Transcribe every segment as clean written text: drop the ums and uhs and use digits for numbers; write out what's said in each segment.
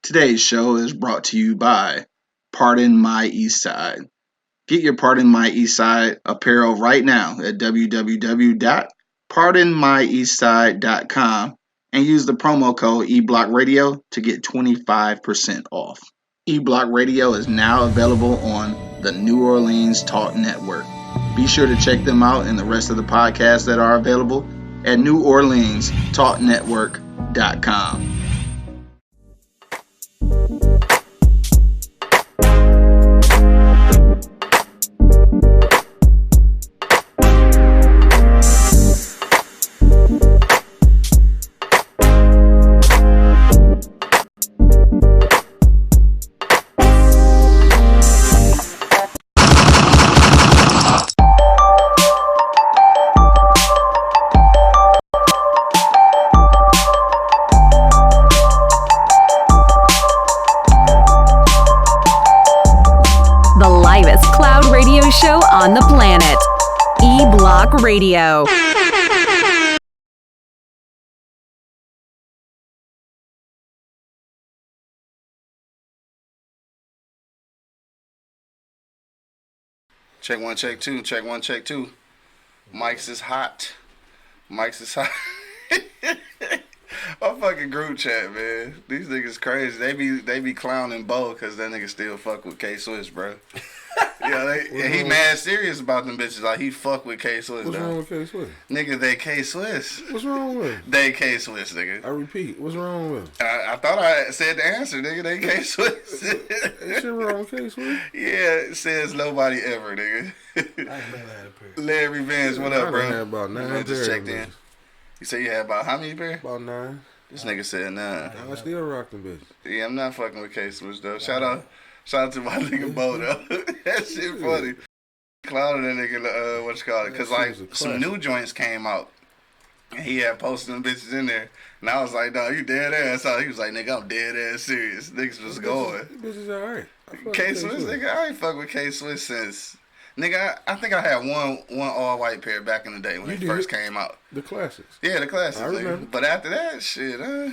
Today's show is brought to you by Pardon My Eastside. Get your Pardon My Eastside apparel right now at www.pardonmyeastside.com and use the promo code eBlockRadio to get 25% off. eBlock Radio is now available on the New Orleans Talk Network. Be sure to check them out and the rest of the podcasts that are available at NewOrleansTalkNetwork.com. Show on the planet. E-Block Radio. Check one, check two, check one, check two. Mike's is hot. Mike's is hot. My fucking group chat, man. These niggas crazy. They be clowning Bo because that nigga still fuck with K-Swiss, bro. Yeah, he mad serious about them bitches. Like, he fuck with K-Swiss. What's wrong with K-Swiss? Nigga, they K-Swiss. What's wrong with him? They K-Swiss, nigga. I repeat, what's wrong with him? I thought I said the answer, nigga. They K-Swiss. Ain't shit wrong with K-Swiss? Yeah, it says nobody ever, nigga. I ain't never had a pair. Larry Vance, what up, bro? I had about 9 I just checked in. You say you had about how many pair? About 9. This nigga said 9. I still rock them bitches. Yeah, I'm not fucking with K-Swiss, though. Shout out to my nigga Bo, though. That shit funny. Clouded that nigga, what you call it? Because, like, some new joints came out. And he had posted them bitches in there. And I was like, dog, you dead ass. He was like, nigga, I'm dead ass serious. Niggas was going. Bitches alright. K-Swiss, nigga, I ain't fuck with K-Swiss since... Nigga, I think I had one all-white pair back in the day when it first came out. The classics. Yeah, the classics. I remember. Nigga. But after that, shit, I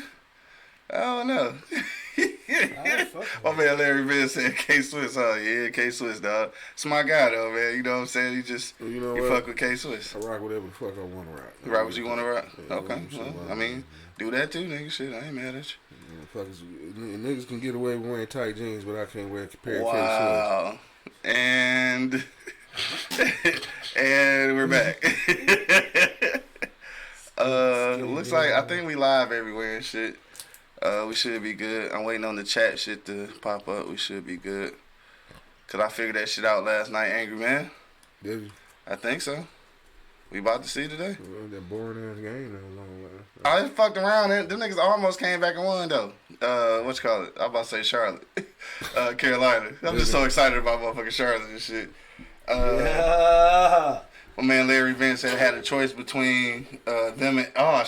don't know. My man Larry Vince said K-Swiss, yeah, K-Swiss, dog. It's my guy, though, man. You know what I'm saying? He just, fuck with K-Swiss. I rock whatever the fuck I want to rock. You rock what you want to rock? Yeah, okay. Well, I mean, do that too, nigga. Shit, I ain't mad at you. Niggas can get away with wearing tight jeans, but I can't wear a pair of K-Swiss. Wow. And we're back. Looks like I think we live everywhere and shit. We should be good. I'm waiting on the chat shit to pop up. We should be good. Cause I figured that shit out last night, Angry Man. Did you? I think so. We about to see today. Well, that boring ass game that was on last night. I just fucked around. Them niggas almost came back and won though. What you call it? I'm about to say Charlotte. Carolina. I'm just so excited about motherfucking Charlotte and shit. Yeah. My man Larry Vince had a choice between them and LA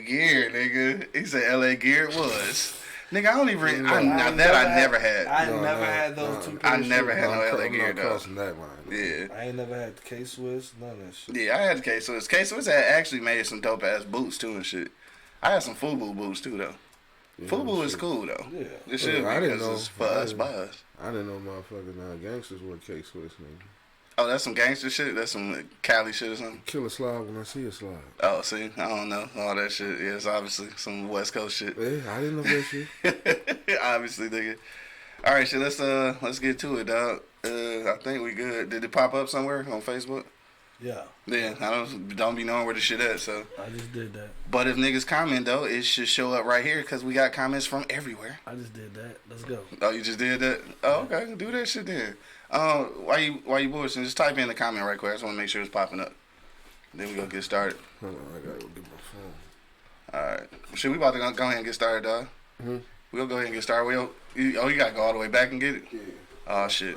Gear, nigga. He said LA Gear was. Nigga, I don't even. I never had. I never had those two. I never had no LA Gear though. That line. Yeah. I ain't never had the K-Swiss, none of that shit. Yeah, I had the K-Swiss. K-Swiss had actually made some dope ass boots too and shit. I had some FUBU boots too though. Yeah, FUBU is cool though. Yeah. It should be because it's for us by us. I didn't know motherfucking gangsters were K-Swiss, nigga. Oh, that's some gangster shit? That's some Cali shit or something? Kill a slob when I see a slob. Oh, see? I don't know. All that shit. Yeah, it's obviously some West Coast shit. Yeah, I didn't know that shit. Obviously, nigga. All right, shit, let's get to it, dog. I think we good. Did it pop up somewhere on Facebook? Yeah. Yeah, I don't be knowing where the shit at, so. I just did that. But if niggas comment, though, it should show up right here because we got comments from everywhere. I just did that. Let's go. Oh, you just did that? Oh, okay. Do that shit then. Why you bullshitting? Just type in the comment right quick. I just want to make sure it's popping up. Then we gonna get started. Hold on, I gotta go get my phone. Alright. Shit, we about to go ahead and get started, dog. We gonna go ahead and get started. You gotta go all the way back and get it? Yeah. Oh, shit.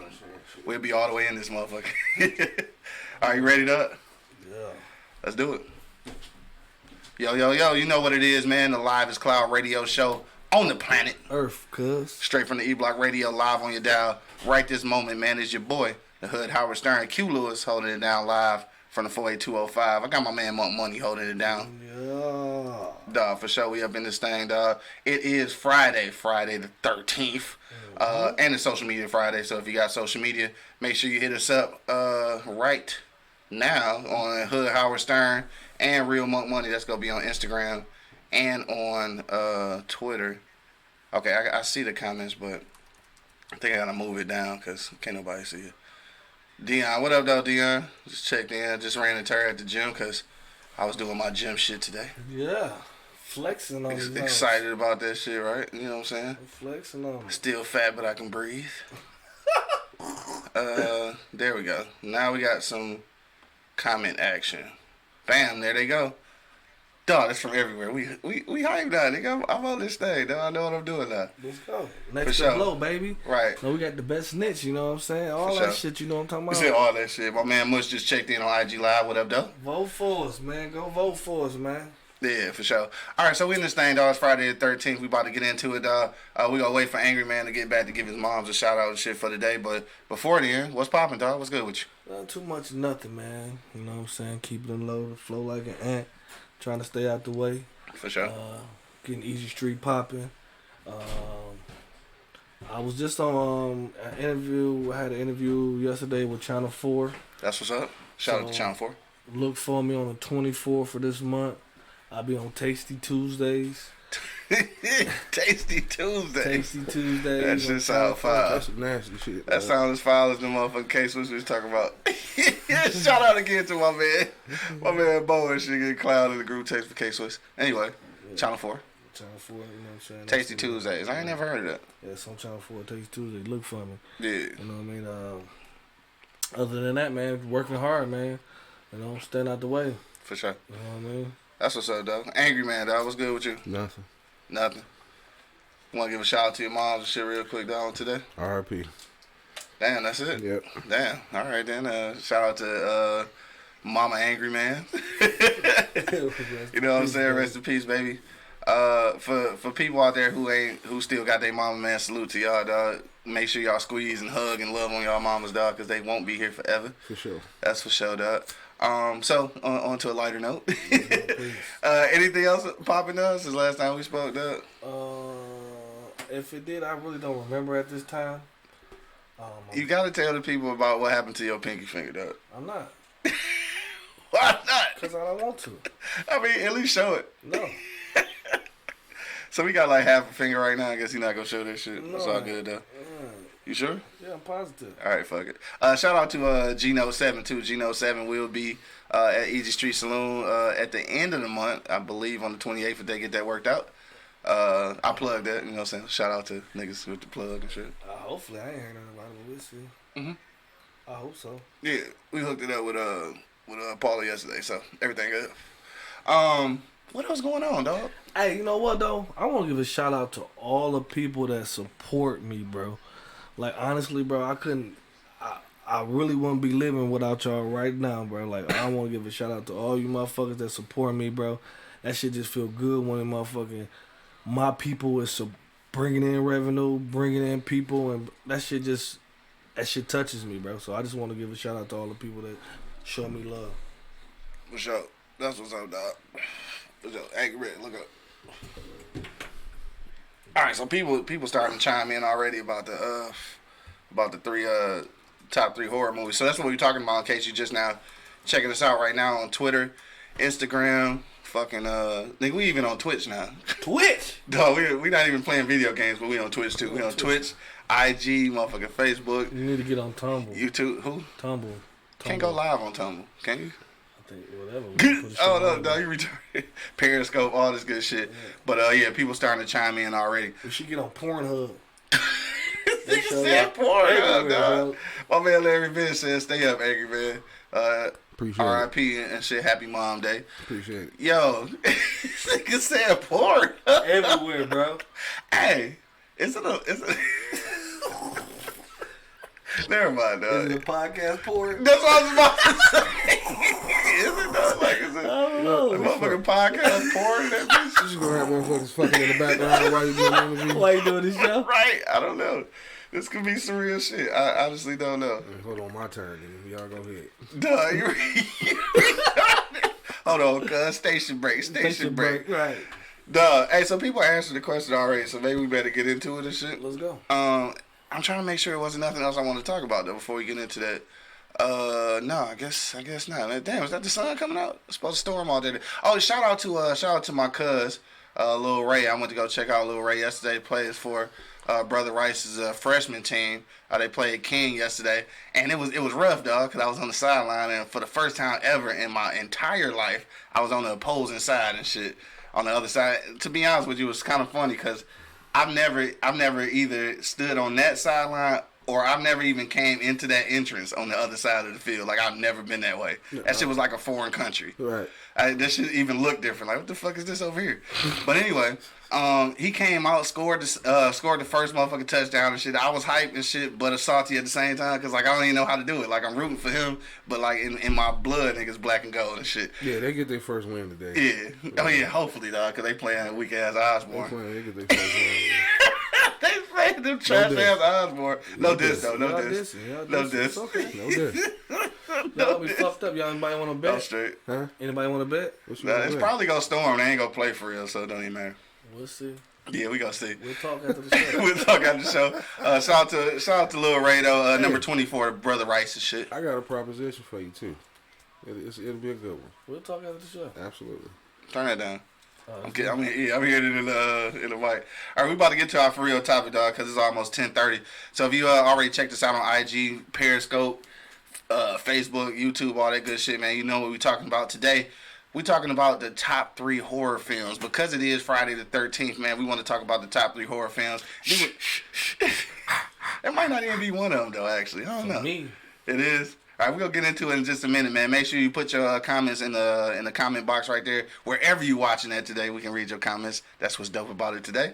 We'll be all the way in this motherfucker. Are you ready, dog? Yeah. Let's do it. Yo, you know what it is, man. The Live is Cloud radio show on the planet Earth, cuz. Straight from the E-Block Radio, live on your dial. Right this moment, man, is your boy, the Hood Howard Stern. Q Lewis holding it down live from the 48205. I got my man Monk Money holding it down. Yeah. Dog, for sure. We up in this thing, dog. It is Friday the 13th. And it's social media Friday. So if you got social media, make sure you hit us up right now on Hood Howard Stern and Real Monk Money. That's going to be on Instagram and on Twitter. Okay, I see the comments, but I think I got to move it down because can't nobody see it. Dion, what up, though, Dion? Just checked in. Just ran into her at the gym because I was doing my gym shit today. Yeah. Flexing on me. Excited about that shit, right? You know what I'm saying? Flexing on me. Still fat, but I can breathe. There we go. Now we got some comment action. Bam, there they go. Dog, that's from everywhere. We hyped now, nigga. I'm on this thing, dog. I know what I'm doing now. Let's go. Next sure. blow, baby. Right. No, we got the best snitch, you know what I'm saying? All that shit, you know what I'm talking We about? said all that shit. My man Mush just checked in on IG Live. What up, though? Vote for us, man. Go vote for us, man. Yeah, for sure. All right, so we in this thing, dog. It's Friday the 13th. We about to get into it, dog. We gonna wait for Angry Man to get back to give his moms a shout out and shit for the day. But before then, what's popping, dog? What's good with you? Not too much, nothing, man. You know what I'm saying? Keep it low, flow like an ant. Trying to stay out the way. For sure. Getting Easy Street popping. I was just on an interview. I had an interview yesterday with Channel 4. That's what's up. Shout out to Channel 4. Look for me on the 24th of this month. I'll be on Tasty Tuesdays. Tasty Tuesday. Tasty Tuesdays. That shit sound foul. That's some nasty shit. That sounds as foul as the motherfucking K-Swiss we was talking about. Shout out again to my man. My man Bo and shit getting clowned in the group text for K-Swiss. Anyway, Channel 4. Channel 4, you know what I'm saying? Tasty Tuesdays. I ain't never heard of that. Yeah, it's on Channel 4, Tasty Tuesdays. Look for me. Yeah. You know what I mean? Other than that, man, working hard, man. You know, staying out the way. For sure. You know what I mean? That's what's up, dog. Angry Man, dog. What's good with you? Nothing. Nothing. Want to give a shout out to your moms and shit real quick, dog, today? R.I.P. Damn, that's it? Yep. Damn. All right, then. Shout out to Mama Angry Man. You know what I'm saying? Rest in peace, baby. For people out there who still got their mama, man, salute to y'all, dog. Make sure y'all squeeze and hug and love on y'all mamas, dog, because they won't be here forever. For sure. That's for sure, dog. So on to a lighter note. Anything else popping up since last time we spoke, dog? If it did, I really don't remember at this time. You gotta tell the people about what happened to your pinky finger, dog. I'm not. Why not? Because I don't want to. I mean, at least show it. No. So we got like half a finger right now. I guess you're not gonna show that shit. No. It's all good though. You sure? Yeah, I'm positive. All right, fuck it. Shout out to Gino 7 too. Gino 7 will be at Easy Street Saloon at the end of the month, I believe, on the 28th if they get that worked out. I plugged that. You know what I'm saying? Shout out to niggas with the plug and shit. Hopefully, I ain't heard nothing about it, but we'll see. I hope so. Yeah, we hooked it up with Paula yesterday, so everything good. What else going on, dog? Hey, you know what though? I want to give a shout out to all the people that support me, bro. Like honestly, bro, I really wouldn't be living without y'all right now, bro. Like I want to give a shout out to all you motherfuckers that support me, bro. That shit just feel good when my people is bringing in revenue, bringing in people, and that shit touches me, bro. So I just want to give a shout out to all the people that show me love. For sure. That's what's up, dog. What's up? Angry Red, look up. All right, so people starting to chime in already about the top three horror movies. So that's what we're talking about. In case you just now checking us out right now on Twitter, Instagram, fucking nigga, we even on Twitch now. Twitch? No, we not even playing video games, but we on Twitch too. We on Twitch, IG, motherfucking Facebook. You need to get on Tumble. YouTube, who? Tumble. Can't go live on Tumble, can you? I think whatever. Oh no, you retarded. Periscope, all this good shit. Yeah. But yeah, people starting to chime in already. We should get on Pornhub. Nigga said Pornhub, dog. My man Larry Vince said, "Stay up, Angry Man." Appreciate R.I.P. and shit. Happy Mom Day. Appreciate it. Yo, nigga said porn everywhere, bro. Hey, is it? Never mind, dog. Is it a podcast porn? That's what I was about to say. Is it though? Like, is it a motherfucking podcast porn? That bitch? You just gonna have motherfuckers fucking in the background while you doing the interview? Why you doing this show? Right? I don't know. This could be some real shit. I honestly don't know. Hold on, my turn. Then. Y'all go ahead. Duh, you Hold on, cuz. Station break. Right. Duh. Hey, so people answered the question already, so maybe we better get into it and shit. Let's go. I'm trying to make sure it wasn't nothing else I want to talk about though before we get into that. No, I guess not. Damn, is that the sun coming out? It's supposed to storm all day. Oh, shout out to my cuz, Lil Ray. I went to go check out Lil Ray yesterday. He plays for Brother Rice's freshman team. They played King yesterday, and it was rough, dog, because I was on the sideline, and for the first time ever in my entire life, I was on the opposing side and shit. On the other side, to be honest with you, it was kind of funny because I've never either stood on that sideline or I've never even came into that entrance on the other side of the field. Like, I've never been that way. That shit was like a foreign country. Right. That shit even looked different. Like, what the fuck is this over here? But anyway, he came out, scored the first motherfucking touchdown and shit. I was hyped and shit, but salty at the same time because, like, I don't even know how to do it. Like, I'm rooting for him, but, like, in my blood, niggas black and gold and shit. Yeah, they get their first win today. Yeah. Oh, yeah, hopefully, dog, because they playing weak-ass Osborne. They get their first win. They playing them trash-ass Osborne. No diss, though. No diss. No diss. Okay. No diss. Y'all be fucked up. Y'all anybody want to bet? No straight. Huh? Anybody want to bet? It's probably going to storm. They ain't going to play for real, so it don't even matter. We'll see. Yeah, we gonna see. We'll talk after the show. We'll talk after the show. Shout out to Lil Ray though. Number 24, Brother Rice and shit. I got a proposition for you too. It'll be a good one. We'll talk after the show. Absolutely. Turn that down. I'm here in the mic. All right, we about to get to our for real topic, dog, because it's almost 10:30. So if you already checked us out on IG, Periscope, Facebook, YouTube, all that good shit, man, you know what we're talking about today. We're talking about the top 3 horror films. Because it is Friday the 13th, man, we want to talk about the top 3 horror films. It might not even be one of them, though, actually. I don't know. Me. It is. All right, we're going to get into it in just a minute, man. Make sure you put your comments in the comment box right there. Wherever you're watching that today, we can read your comments. That's what's dope about it today.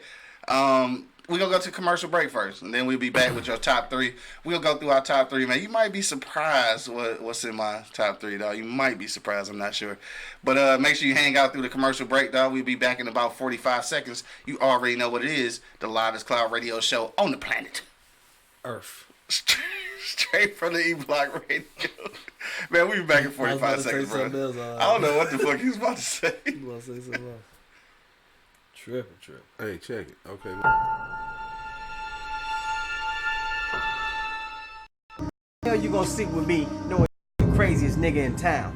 We're going to go to commercial break first, and then we'll be back with your top 3. We'll go through our top 3, man. You might be surprised what's in my top 3, dog. You might be surprised. I'm not sure. But make sure you hang out through the commercial break, dog. We'll be back in about 45 seconds. You already know what it is, the loudest cloud radio show on the planet. Earth. Straight from the E-Block Radio. Man, we'll be back in 45 seconds, bro. I don't know what the fuck he was about to say. You about to say something else? Trip. Hey, check it. Okay. Hell you gonna sit with me knowing you the craziest nigga in town?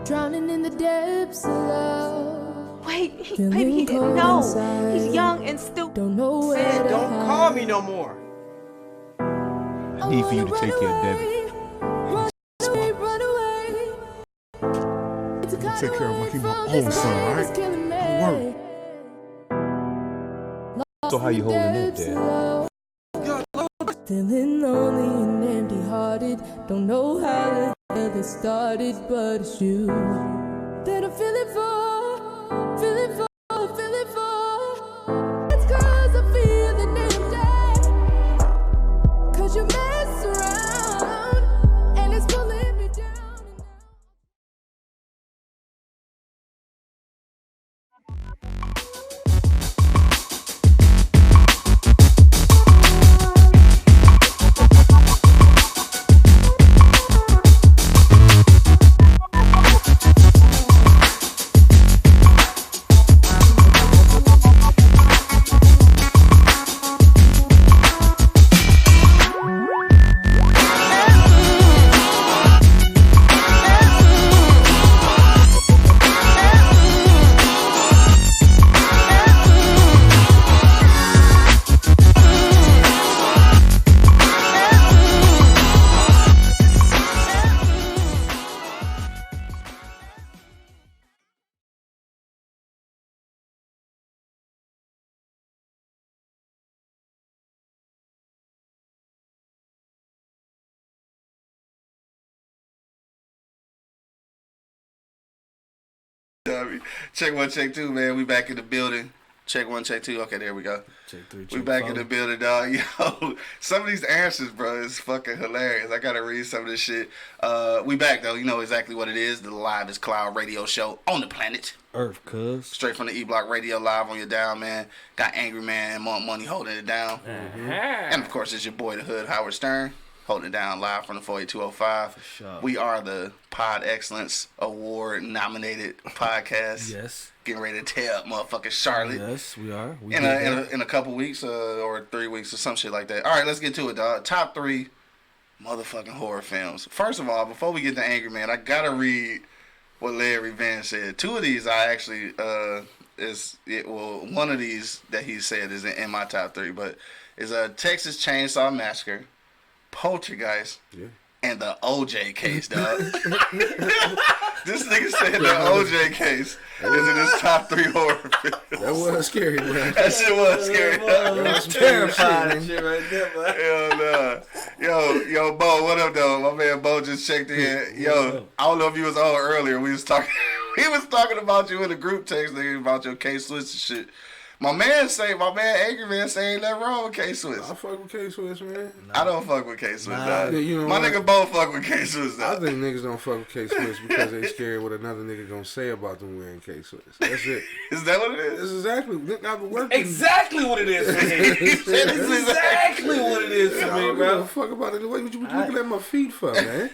Drowning in the depths of love. Wait, maybe he didn't know. He's young and stupid. Don't know where Man, to don't hide. call me no more. I need for you to wanna take run care of Debbie. away, run away. Take care of him like he my own son, alright? Don't worry. So how you holding up, Dad? Feeling lonely and empty-hearted. Don't know how the hell this started, but it's you that I'm feeling for, feeling for. It's 'cause I feel the empty. 'Cause you mess around and it's pulling me down. Check 1, check 2, man. We back in the building. Check 1, check 2. Okay, there we go. Check 3, check We back 4. in the building, dog. Yo, some of these answers, bro, is fucking hilarious. I gotta read some of this shit. We back, though. You know exactly what it is. The livest cloud radio show on the planet. Earth, cuz. Straight from the E-Block Radio, live on your dial, man. Got Angry Man and Monk Money holding it down. And, of course, it's your boy, the Hood, Howard Stern. holding it down live from the 48205. Sure. We are the Pod Excellence Award nominated podcast. Yes. Getting ready to tear up motherfucking Charlotte. Yes, we are. In a couple weeks or 3 weeks or some shit like that. All right, let's get to it, dog. Top 3 motherfucking horror films. First of all, before we get to Angry Man, I gotta read what Larry Van said. 2 of these I actually one of these that he said is in my top 3, but it's a Texas Chainsaw Massacre, Poltergeist, and the OJ case, dog. This nigga said the OJ case is in his top 3 horror films. That was scary, bro. That shit was scary. That's terrifying shit right there, man. Hell nah. Yo, Bo, what up, though? My man Bo just checked in. Yo, I don't know if you was on earlier. We was talking. He was talking about you in the group text, nigga, about your K-Swiss and shit. My man Angry Man say ain't nothing wrong with K-Swiss. I fuck with K-Swiss, man. I don't fuck with K-Swiss, dog. Yeah, you know my what? nigga Bo fuck with K-Swiss, I dog. think niggas don't fuck with K-Swiss because they scared what another nigga gonna say about them wearing K-Swiss. That's it. Is that what it is? That's exactly. I've been working. Exactly what it is for me. That's exactly what it is for I me, don't give bro. a fuck about it. What you looking at my feet for, man?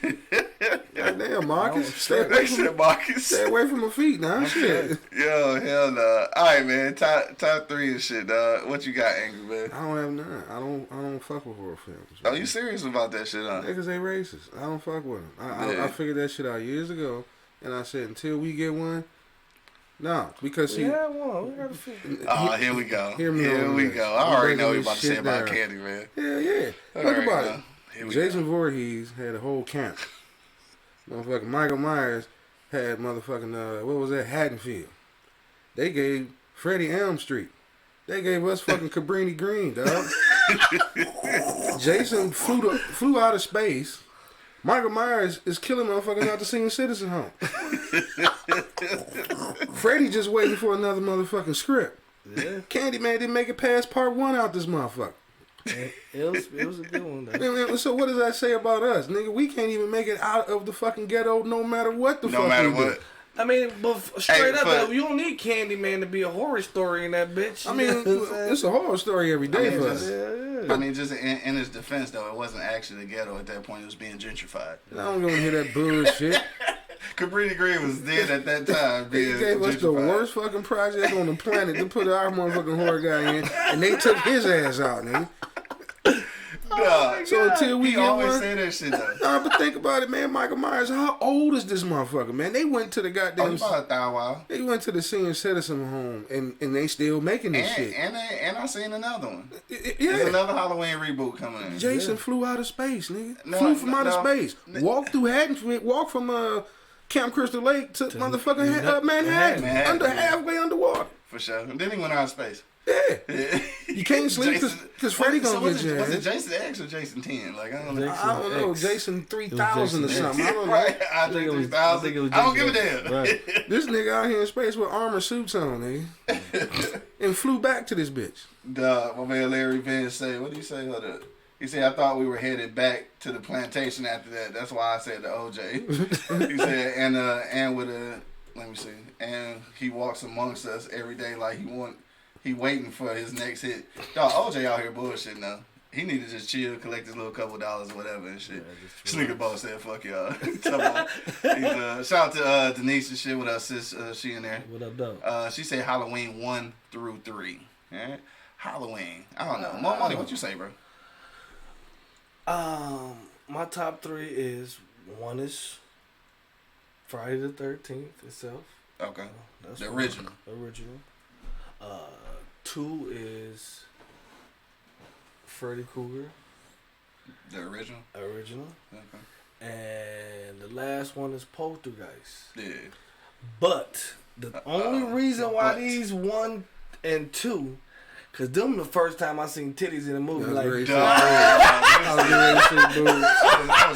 Goddamn, Marcus. Stay away from my feet now. Shit. Yo, hell no. All right, man. Top 3 and shit, dog. What you got, Angry Man? I don't have none. I don't fuck with horror films. Oh, you serious about that shit, huh? Niggas ain't racist. I don't fuck with them. I figured that shit out years ago, and I said until we get one, no, because see. We had one. We got a few. Oh, here we go. Here we go. I already know what you're about to say about Candy, man. Yeah. All Look right, about now. it. Jason Voorhees had a whole camp. Motherfucking Michael Myers had motherfucking what was that, Haddonfield. They gave Freddie Elm Street. They gave us fucking Cabrini Green, dog. Jason flew out of space. Michael Myers is killing motherfuckers out the senior citizen home. Freddie just waiting for another motherfucking script. Yeah. Candyman didn't make it past part 1 out this motherfucker. It was a good one, though. So what does that say about us, nigga? We can't even make it out of the fucking ghetto, no matter what the fuck we do. I mean, but straight up, though, you don't need Candyman to be a horror story in that bitch. I mean, it's a horror story every day for us. I mean, just in his defense, though, it wasn't actually the ghetto at that point. It was being gentrified. I don't want to hear that bullshit. Cabrini Green was dead at that time. They gave us the worst fucking project on the planet to put our motherfucking horror guy in, and they took his ass out, nigga. Oh so until we he get always one, say that shit though. Nah, but think about it, man. Michael Myers, how old is this motherfucker, man? They went to the goddamn. About a while. They went to the senior citizen home, and they still making this shit. And I seen another one. Yeah, there's another Halloween reboot coming in. Jason flew out of space, nigga. Flew from outer space. Walked through Haddonfield. Walked from Camp Crystal Lake to motherfucking Manhattan. Halfway underwater. For sure. And then he went out of space. Yeah. You can't sleep because Freddy gonna get you. Was it Jason X or Jason 10? Like, I don't know. I don't know. Jason 3000 or something. I don't know. Right. I think 3000. I don't give a damn. Right. This nigga out here in space with armor suits on, nigga. And flew back to this bitch. My man Larry Vance say, what do you say? Hold up. He said, I thought we were headed back to the plantation after that. That's why I said the OJ. He said, and with a, let me see, and he walks amongst us every day like he waiting for his next hit. Dog, OJ out here bullshitting now. He need to just chill, collect his little couple dollars or whatever and shit. This nigga boss said, fuck y'all. Shout out to Denise and shit with us, sis. She in there. What up, though? She said Halloween 1 through 3. Right? Halloween. I don't know. More money, what you say, bro? My top 3 is, one is Friday the 13th itself. Okay. That's the original. Original. 2 is Freddy Krueger. The original? Original. Okay. And the last one is Poltergeist. Yeah. But the only reason why these 1 and 2, cause them the first time I seen titties in a movie. Like, I was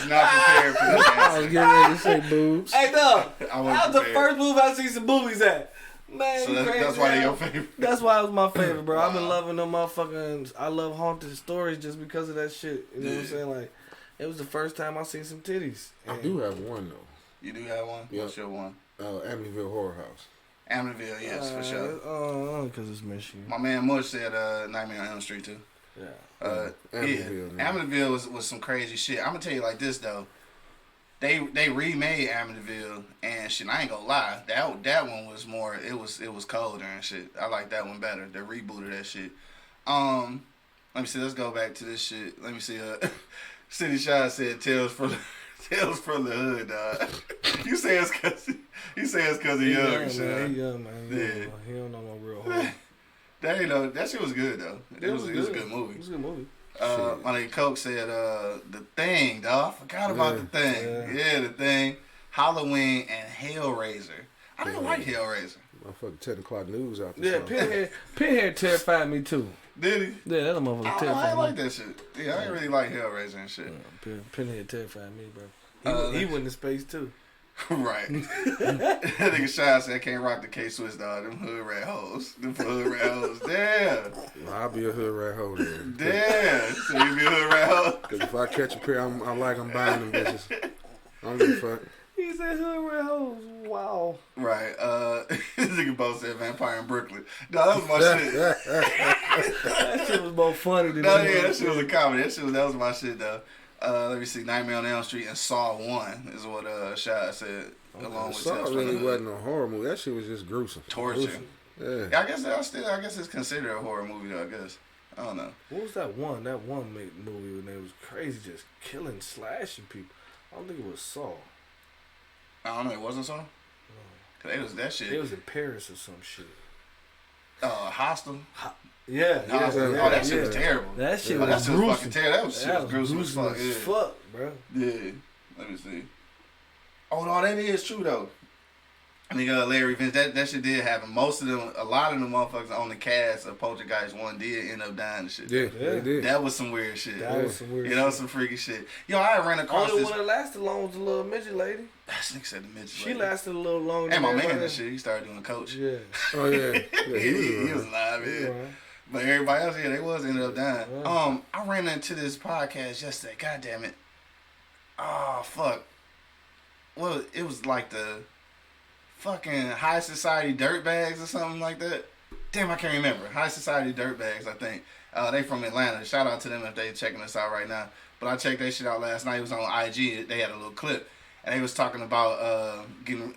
not prepared for that. I was getting ready to say boobs. Hey, no, that was the first movie I seen some boobies at. Man, so that's why they're your favorite. That's why it was my favorite, bro. Wow. I've been loving them motherfucking. I love haunted stories just because of that shit. You know what I'm saying? Like, it was the first time I seen some titties. I do have one though. You do have one? Yep. What's your one? Amityville Horror House. Amityville, yes, for sure. Because it's Michigan. My man Mush said Nightmare on Elm Street too. Amityville was some crazy shit. I'm gonna tell you like this though. They remade Amityville and shit. I ain't gonna lie, that one was more. It was colder and shit. I like that one better. They rebooted that shit. Let me see. Let's go back to this shit. Let me see. City Shot said Tales from the Hood, dog. You say it's cause he young and shit. He young, man. He don't know no real horror. That shit was good though. It was a good movie. It was a good movie. My nigga Coke said The Thing, dog. I forgot about The Thing. Yeah, The Thing. Halloween and Hellraiser. I didn't like Hellraiser. Motherfucking 10 o'clock news out there. Yeah, Pinhead terrified me too. Did he? Yeah, that motherfucker terrified me. I like that shit. Yeah, I ain't really like Hellraiser and shit. Pinhead terrified me, bro. He went in space too. Right. That nigga Shy said I can't rock the K-Swiss, dog. Them hood rat hoes. Damn. I'll be a hood rat hoe then. Damn. So you be a hood rat hoe? Because if I catch a pair, I'm buying them bitches. I don't give a fuck. He said hood rat hoes. Wow. Right. This nigga both said Vampire in Brooklyn. No, that was my shit. That shit was more funny than that shit was a comedy. That was my shit, though. Let me see. Nightmare on Elm Street and Saw 1 is what Shad said. Along with Saw really wasn't a horror movie. That shit was just gruesome. Torture. Yeah. I guess it's considered a horror movie though. I guess. I don't know. What was that one? That one movie when they was crazy, just killing, slashing people. I don't think it was Saw. I don't know. It wasn't Saw. No. Cause it was that shit. It was in Paris or some shit. Hostel. Yeah. That shit was terrible. That shit was fucking terrible. That was gruesome as fuck. Fuck, bro. Yeah. Let me see. Oh no, that is true though. I think Larry Vince, that shit did happen. A lot of them motherfuckers on the cast of Poltergeist 1 did end up dying and shit. Yeah, they did. That was some weird shit. That was some weird shit. That was some freaky shit. Yo, I ran across Only this. one that lasted long was the little midget lady. That nigga said the midget She lady. lasted a little longer. And my man and shit, he started doing coach. Yeah. Oh yeah. He was alive, yeah. But everybody else, they ended up dying. Yeah. I ran into this podcast yesterday. God damn it. Oh fuck. Well, it was like the fucking High Society Dirtbags or something like that. Damn, I can't remember. High Society Dirtbags, I think. They from Atlanta. Shout out to them if they checking us out right now. But I checked that shit out last night. It was on IG. They had a little clip. And they was talking about getting,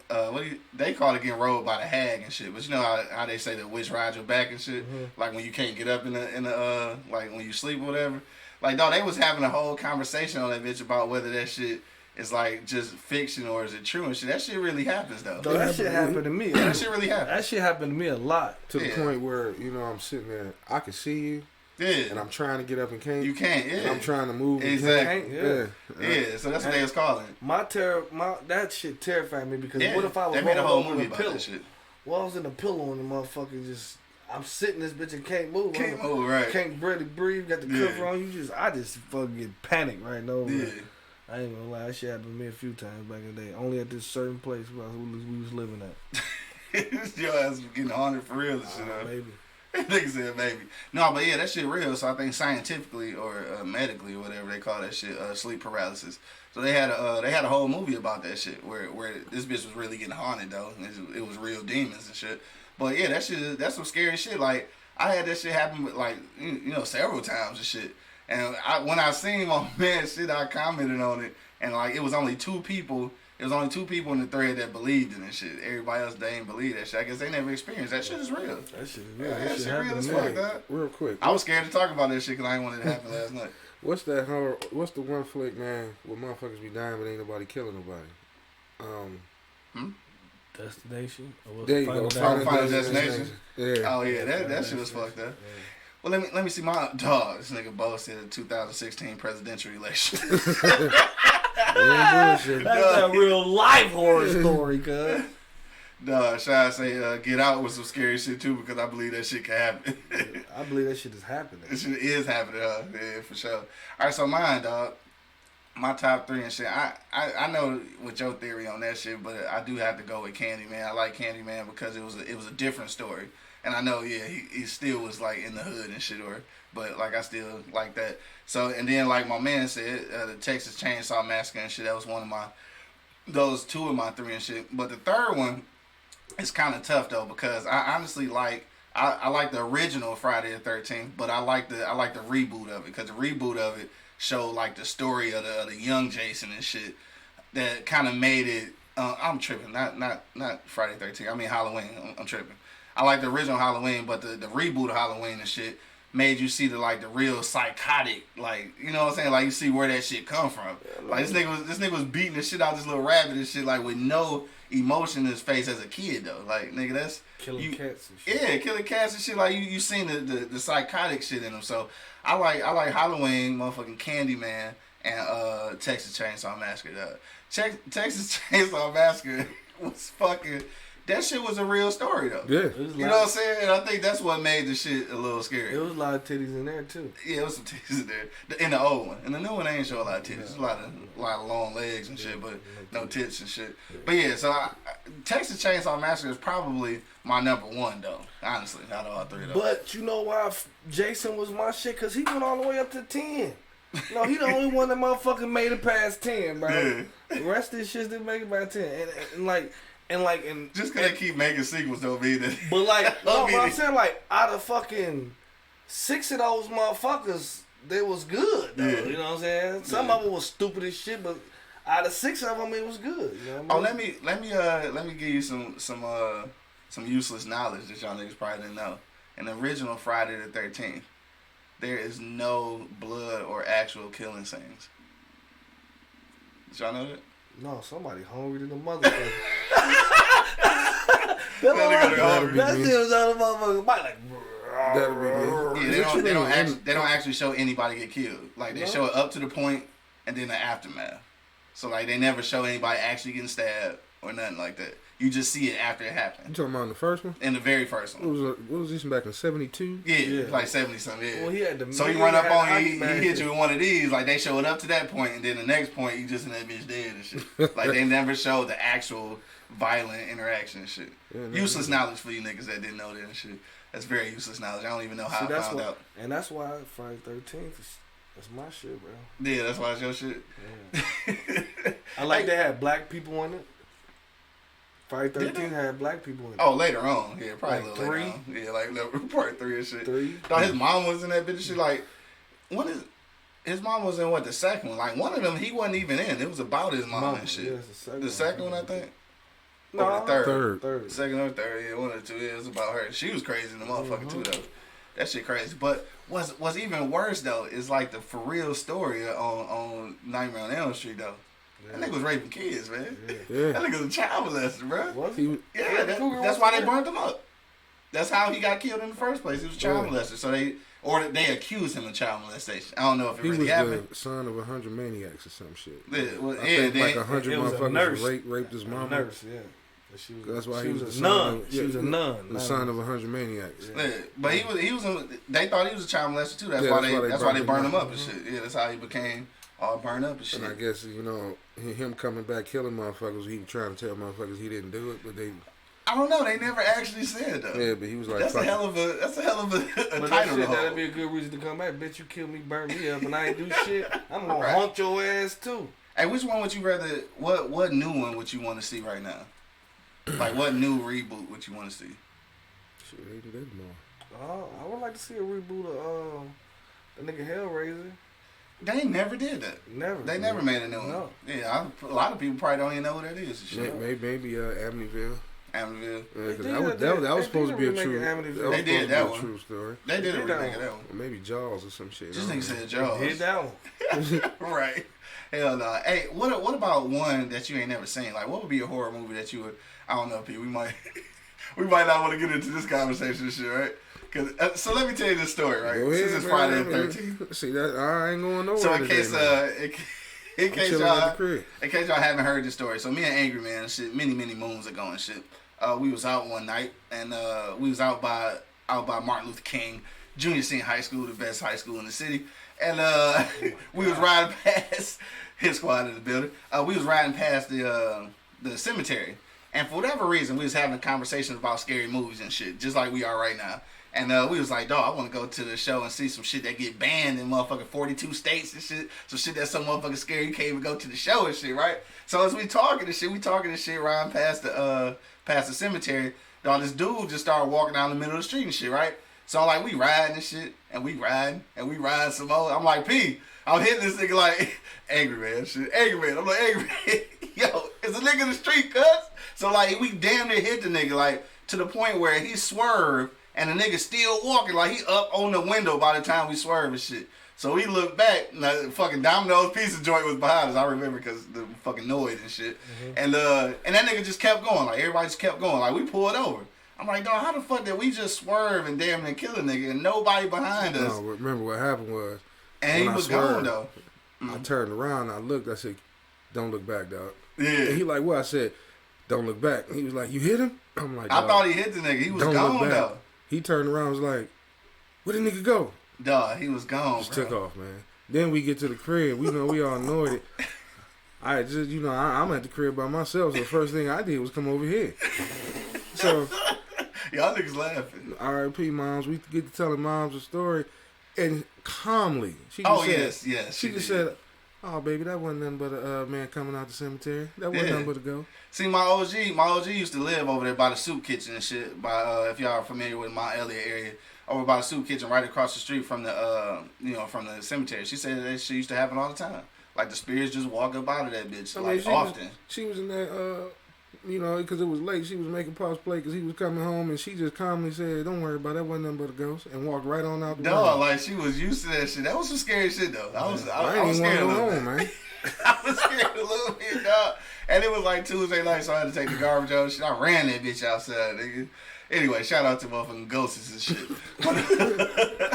they call it getting rolled by the hag and shit. But you know how they say the witch rides your back and shit? Mm-hmm. Like when you can't get up in the like when you sleep or whatever. Like, no, they was having a whole conversation on that bitch about whether that shit is like just fiction or is it true and shit. That shit really happens though. That shit happened to me. That shit really happened. That shit happened to me a lot. To the point where, I'm sitting there, I can see you. Yeah. And I'm trying to get up and can't. You can't, yeah. And I'm trying to move. Exactly. Yeah. So that's what they was calling it. That shit terrified me because what if I was they made a whole movie in a about pillow? that shit. Well, I was in a pillow and the motherfucker just, I'm sitting this bitch and can't move. Can't move, right. Can't barely breathe, got the cover on. I just fucking get panicked right now. Yeah. I ain't gonna lie, that shit happened to me a few times back in the day. Only at this certain place we was living at. Your ass was getting haunted for real and shit. Maybe. Nigga said maybe. No, but yeah, that shit real. So I think scientifically or medically or whatever they call that shit, sleep paralysis. So they had a whole movie about that shit where this bitch was really getting haunted though. It was real demons and shit. But yeah, that's some scary shit. Like I had that shit happen with like several times and shit. And when I seen my man shit, I commented on it, and like it was only two people. It was only two people in the thread that believed in that shit. Everybody else, they ain't believe that shit. I guess they never experienced that shit. Is real. That shit is real. Yeah, that shit real as fuck, dog. Real quick. I was scared to talk about that shit because I didn't want it to happen last night. What's that horror? What's the one flick, man, where motherfuckers be dying but ain't nobody killing nobody? Destination? There you go. Final Destination? Yeah. Oh yeah, that shit was fucked up. Yeah. Well, let me see my dog. This nigga Bo said the 2016 presidential election. That's a real life horror story, cuz. Nah, Shy say Get Out was some scary shit too because I believe that shit can happen. I believe that shit is happening. That shit is happening, yeah, for sure. All right, so mine, dog. My top 3 and shit. I know what your theory on that shit, but I do have to go with Candyman. I like Candyman because it was a different story. And I know, yeah, he still was like in the hood and shit, but like I still like that. So and then like my man said, the Texas Chainsaw Massacre and shit. That was those 2 of my 3 and shit. But the third one is kind of tough though because I honestly like I like the original Friday the 13th, but I like the reboot of it because the reboot of it showed like the story of the young Jason and shit that kind of made it. I'm tripping, not Friday the 13th. I mean Halloween. I'm tripping. I like the original Halloween, but the reboot of Halloween and shit made you see the real psychotic, like, you know what I'm saying? Like, you see where that shit come from. Like, this nigga was beating the shit out of this little rabbit and shit, like, with no emotion in his face as a kid, though. Like, nigga, that's... Killing cats and shit. Yeah, killing cats and shit. Like, you seen the psychotic shit in him. So, I like Halloween, motherfucking Candyman, and Texas Chainsaw Massacre. Texas Chainsaw Massacre was fucking... That shit was a real story, though. Yeah. You know what I'm saying? And I think that's what made the shit a little scary. It was a lot of titties in there, too. Yeah, it was some titties in there. In the old one. In the new one, they ain't show a lot of titties. There's a lot of long legs and shit, but no tits and shit. But yeah, so Texas Chainsaw Massacre is probably my number one, though. Honestly, out of all three of those. But you know why Jason was my shit? Because he went all the way up to 10. No, he the only one that motherfucking made it past 10, bro. Yeah. The rest of this shit didn't make it past 10. And just because they keep making sequels don't mean that. But no, but I'm saying out of fucking 6 of those motherfuckers, they was good though. Yeah. You know what I'm saying? Some of them was stupid as shit, but out of 6 of them, it was good. You know what I mean? Let me give you some useless knowledge that y'all niggas probably didn't know. In the original Friday the 13th, there is no blood or actual killing scenes. Did y'all know that? No, somebody hungry than the motherfucker. That shit was on the motherfucker's body Yeah, they don't actually show anybody get killed. Like they show it up to the point and then the aftermath. So like they never show anybody actually getting stabbed or nothing like that. You just see it after it happened. You talking about in the first one? In the very first one. What was this back in 72? Yeah, like 70 something. Yeah. Well, he had so he run up on you, he hit you with one of these. Like they show it up to that point, and then the next point, you just in that bitch dead and shit. Like they never show the actual violent interaction and shit. Yeah, useless knowledge for you niggas that didn't know that and shit. That's very useless knowledge. I don't even know how I found out. And that's why Friday 13th that's my shit, bro. Yeah, that's why it's your shit. Yeah. I like they had black people in it. Friday 13th had black people in it. Oh, later on. Yeah, probably like a little 3? later on. Yeah, like part 3 and shit. 3? Thought his mom was in that bitch and shit. Like, his mom was in the second one? Like, one of them, he wasn't even in. It was about his mom and shit. Yeah, the second one, I think? No, or the third. Second or third, yeah, one or two. Yeah, it was about her. She was crazy in the motherfucker too, though. That shit crazy. But what's even worse though is like the for real story on Nightmare on Elm Street though. Yeah. That nigga was raping kids, man. Yeah. That nigga was a child molester, bro. Was he? Yeah, that's why they burnt him up. That's how he got killed in the first place. He was a child molester. So they accused him of child molestation. I don't know if it really happened. He was the son of 100 maniacs or some shit. Yeah, well, I think like 100 motherfuckers raped his mom. Nurse, yeah. That's why he was a nun. She was a nun. The son of 100 maniacs. Yeah. But he was. They thought he was a child molester too. That's why they burned him up and shit. Yeah, that's how he became all burned up and shit. And I guess him coming back killing motherfuckers. He was trying to tell motherfuckers he didn't do it, but they. I don't know. They never actually said though. Yeah, but he was like, that's a hell of a but title. That'd be a good reason to come back. Bitch, you killed me, burn me up, and I ain't do shit. I'm gonna haunt your ass too. Hey, which one would you rather? What new one would you want to see right now? Like, what new reboot would you want to see? Shit, they did more. I would like to see a reboot of the nigga Hellraiser. They never did that. They never made a new one. No. Yeah, a lot of people probably don't even know who that is. Shit. Maybe Amityville. Amityville. Yeah, that was supposed to be a true. They did that one. True story. They did a remake of that one. Or maybe Jaws or some shit. Just nigga said Jaws. Hit that one. Right. Hell no. Hey, what about one that you ain't never seen? Like, what would be a horror movie that you would? I don't know, P. We might not want to get into this conversation and shit, right? So let me tell you this story, right? Go ahead, since it's Friday the 13th. See that I ain't going nowhere. So in case y'all haven't heard this story, so me and Angry Man and shit, many moons ago and shit, we was out one night and we was out by Martin Luther King Junior Senior High School, the best high school in the city, and we was riding past his squad in the building. We was riding past the cemetery. And for whatever reason, we was having conversations about scary movies and shit, just like we are right now. And we was like, dog, I want to go to the show and see some shit that get banned in motherfucking 42 states and shit. Some shit that's so motherfucking scary you can't even go to the show and shit, right? So as we talking this shit riding past the cemetery, Dog, this dude just started walking down the middle of the street and shit, right? So I'm like, we riding and shit, and we riding some more. I'm like, P, I'm hitting this nigga like, angry man, shit, angry man. I'm like, angry man. Yo, it's a nigga in the street, cuz. So like, we damn near hit the nigga, like, to the point where he swerved, and the nigga still walking, like, he up on the window by the time we swerve and shit. So we looked back, and the fucking Domino's Pizza joint was behind us. I remember because the fucking noise and shit. And that nigga just kept going. Like, everybody just kept going. Like, we pulled over. I'm like, dog, how the fuck did we just swerve and damn near kill a nigga and nobody behind us? No, remember what happened was... And he was gone, though. I turned around, I looked, I said, don't look back, dog. Yeah. And he like, what? I said, don't look back. And he was like, you hit him? I'm like, I thought he hit the nigga. He was gone, though. He turned around and was like, where the nigga go? Dog, he was gone, Just bro. took off, man. Then we get to the crib. We all annoyed it. I just, I'm at the crib by myself, so the first thing I did was come over here. So, y'all niggas laughing. R.I.P. moms. We get to telling moms a story, and calmly, she just said, oh, baby, that wasn't nothing but a man coming out the cemetery. That wasn't nothing but a ghost. See, my OG used to live over there by the soup kitchen and shit. By if y'all are familiar with my Elliott area, over by the soup kitchen, right across the street from the from the cemetery. She said that shit used to happen all the time. Like the spirits just walk up out of that bitch, often. She was in that, because it was late. She was making Pop's plate because he was coming home, and she just calmly said, "Don't worry about it. That wasn't nothing but a ghost," and walked right on out the window. Dog, like she was used to that shit. That was some scary shit though. I was scared a little bit. Man. I was scared a little bit, dog. And it was like Tuesday night, so I had to take the garbage out. Shit, I ran that bitch outside, nigga. Anyway, shout out to motherfucking ghosts and shit.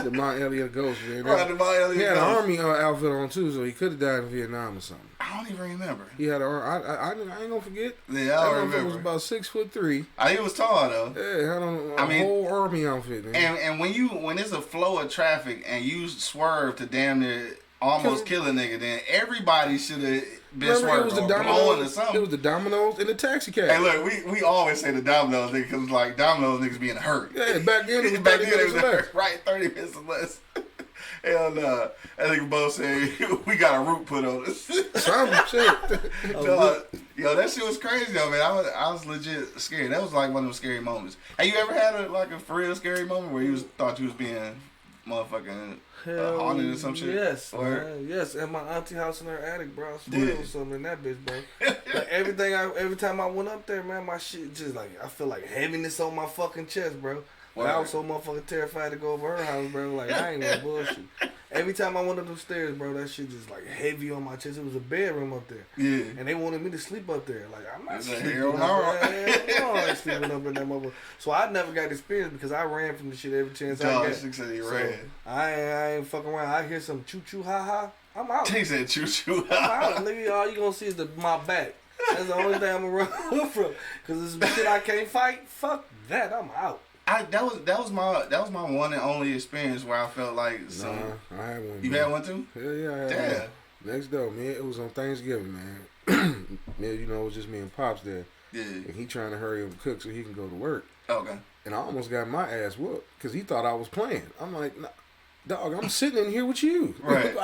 The Mount Elliott ghost, man. Right, the Mount Elliott He had ghost. an army outfit on too, so he could have died in Vietnam or something. I don't even remember. He had I ain't gonna forget. Yeah, I remember. He was about 6'3". He was tall though. Yeah, had on a whole army outfit, man. And when there's a flow of traffic and you swerve to damn near almost kill a nigga, then everybody should have been swerving or blowing or something. It was the Domino's and the taxi cab. Hey, look, we always say the Domino's nigga because like Domino's niggas being hurt. Yeah, back then it was 30 minutes less. Right, 30 minutes or less. Hell no. That nigga both said, we got a root put on us. Some shit. Yo, that shit was crazy though, man. I was legit scared. That was like one of those scary moments. Have you ever had a for real scary moment where you thought you was being motherfucking haunted or some shit? Yes, man. Yes, at my auntie house in her attic, bro. I swear it was something in that bitch, bro. Like every time I went up there, man, my shit just like, I feel like heaviness on my fucking chest, bro. Like, I was so motherfucking terrified to go over her house, bro. Like, I ain't no bullshit. Every time I went up those stairs, bro, that shit just like heavy on my chest. It was a bedroom up there. Yeah. And they wanted me to sleep up there. Like, I'm not sleeping hell up there. I ain't sleeping up in that motherfucker. So I never got experience because I ran from the shit every chance I got. Said he so ran. I ain't fucking around. I hear some choo choo ha ha. I'm out. He said choo choo ha I'm ha. out. Nigga, all you gonna see is my back. That's the only thing I'm gonna run from. Cause this shit I can't fight. Fuck that. I'm out. That was my one and only experience where I felt like some. Nah, I had one. You had one too? Hell yeah, I had Damn. one. Next door, man. It was on Thanksgiving, man. Man, it was just me and Pops there. Yeah. And he trying to hurry up and cook so he can go to work. Okay. And I almost got my ass whooped because he thought I was playing. I'm like, nah, dog, I'm sitting in here with you. Right.